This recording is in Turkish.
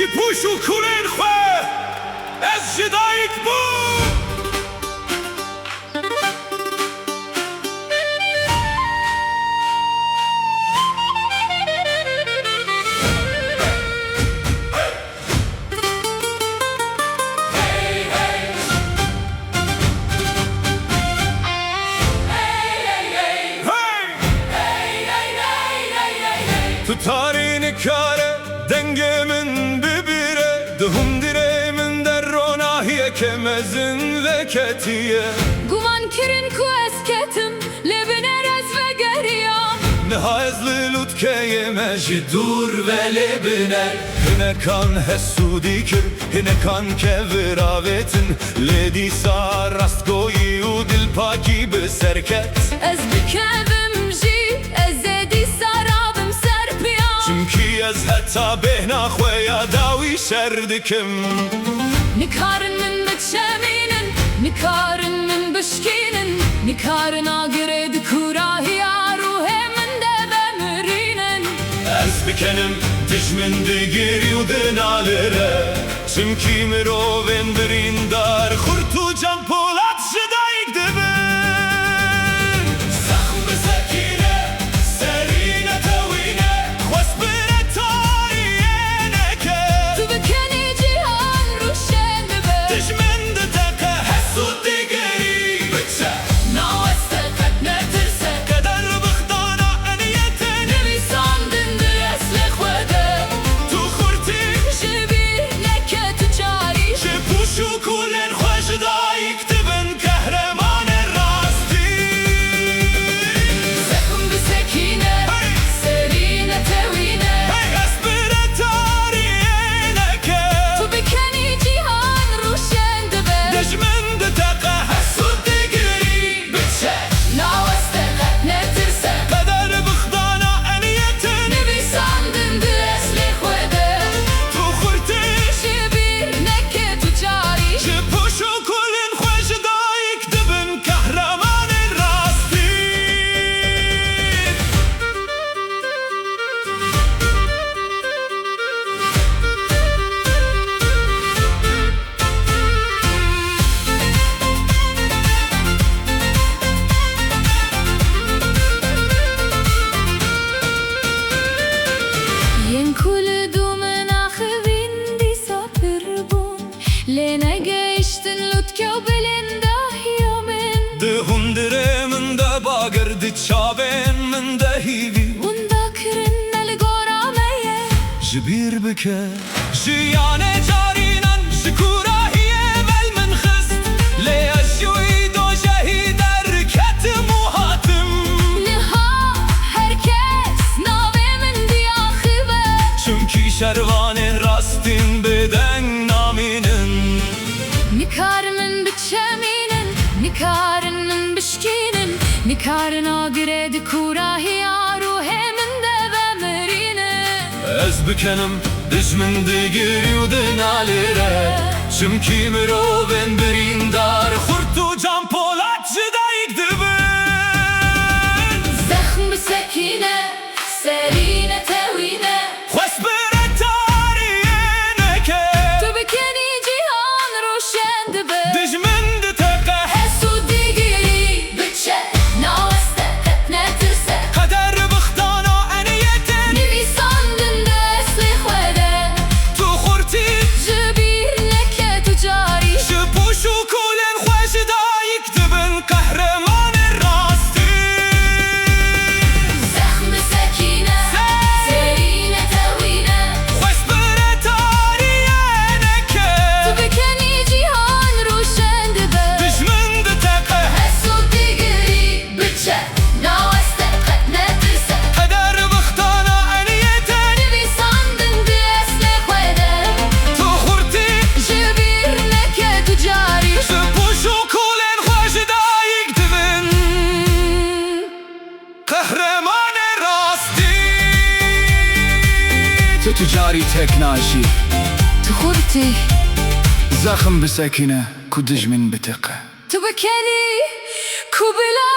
پوش و کولین خواه از جدایک بود. Tutarın kare dengemin bibire Duhum direğimin derronahiye kemezin ve ketiye Guman kirin ku esketim lebine rez ve geriyam Nihayezli lutkeye meji dur ve lebine Hine kan hessudi kir hine kan keviravetin Ledi sa rastgoyi u dil paki be serket Ez bikevim jî ez edi sarabim serpiyam Çünkü ez heta behna khoya dawi şerdikim Nikarın min bitşeminin Nikarın min bişkinin Nikarın agiredi kurahiya ruhemin de bemirinin Ez bikenim dijmin digir yudin alire Çünkü mirovin birindar Kurtu can polat şidayik dibin Zahm be sekine serine tevine Khwasbire tariyene Tu bikeni cihan ruşen dibe Dijmin de teke hesud digiri Bitse Naveste katne tirse Kader bıhtana eniyetin Nivisan dindi esli khwede Tu khurti Jibir leke tucari Ji puşu kulen khwajidayik dibin Kahraman rasti Zekum bi sekine Serine tevine Khwasbire tariyene Tu bikeni cihan ruşen dibe Dijmin de teke hesud digiri Bitse Naveste katne tirse Kader bıhtana eniyetin Nivisan dindi esli khwede Tu khurti Jibir leke tucari Ji puşu kulen khwajidayik dibin Kahraman rasti Yen kulu dumen akhvin di sapırbun Lene geçtin lutkev belinde hiyamen Dihun diremin de bagir di çaben min de hivi Bunda kirin el gorameye Jibir bike Jiyane carinen Jikurahiye vel min khist Le eşyuy do jehider ket muhatim Niha herkes navemin di akhve Çünkü şervane rastin beden naminin Nikarının biçeminin Nikarının bişkinin Nikarın agiredi kurahiya ruhemin de bemirinin Ez bikenim dijmin digir yudin alire Çünkü mirovin birindar Khurtu can polat jidayik dibin Zehm bi sekine Serine tevine Khwasbire tariyene Tu bikeni cihan ruşen dibe Dijmin de teke Hesud digiri biçe Naveste katne tirse Kader bıhtana eniyetin Nivisan dinde esli khwede Tu khurti Jibir leke tucari Ji puşu kulen khwajidayik dibin Kahraman rasti Zehm bi sekine Serine tevine Khwasbire tariyene Tu bikeni cihan ruşen dibe Dijmin de teke Hesud digiri biçe Naveste katne tirse Kader bıhtana eniyetin Nivisan dindi esli khwede Tu khurti Jibir leke tucari Ji puşu kulen khwajidayik dibin Kahraman rasti Tu tücari teknaji Tu khurti Zahm bi sekine ku dijmin biteke Tu bikeni ku bila